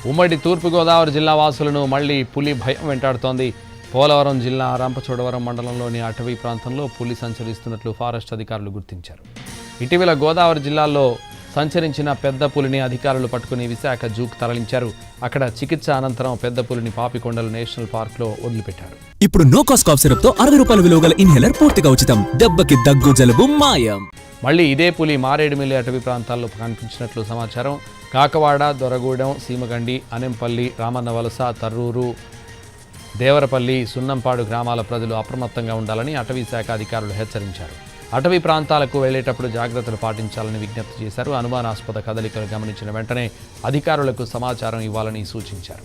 ఉమ్మడి తూర్పుగోదావరి జిల్లా వాసులను మళ్లీ పులి భయం వెంటాడుతోంది. పోలవరం జిల్లా రంపచోడవరం మండలంలోని అటవీ ప్రాంతంలో పులి సంచరిస్తున్నట్లు ఫారెస్ట్ అధికారులు గుర్తించారు. ఇటీవల గోదావరి జిల్లాలో సంచరించిన పెద్ద పులిని అధికారులు పట్టుకుని విశాఖ జూకు తరలించారు. అక్కడ చికిత్స అనంతరం పెద్ద పులిని పాపికొండలు నేషనల్ పార్క్లో వదిలిపెట్టారు. ఇప్పుడు నో కాస్ట్ కాఫ్ సిరప్ తో 60 రూపాయల విలువ గల ఇన్హేలర్ పూర్తిగా ఉచితం. దెబ్బకి దగ్గు జలుబు మాయం. మళ్లీ ఇదే పులి మారేడుమిల్లి అటవీ ప్రాంతాల్లో కనిపించినట్లు సమాచారం. కాకవాడ, దొరగూడెం, సీమగండి, అనెంపల్లి, రామన్నవలస, తర్రూరు, దేవరపల్లి, సున్నంపాడు గ్రామాల ప్రజలు అప్రమత్తంగా ఉండాలని అటవీ శాఖ అధికారులు హెచ్చరించారు. అటవీ ప్రాంతాలకు వెళ్లేటప్పుడు జాగ్రత్తలు పాటించాలని విజ్ఞప్తి చేశారు. అనుమానాస్పద కదలికలు గమనించిన వెంటనే అధికారులకు సమాచారం ఇవ్వాలని సూచించారు.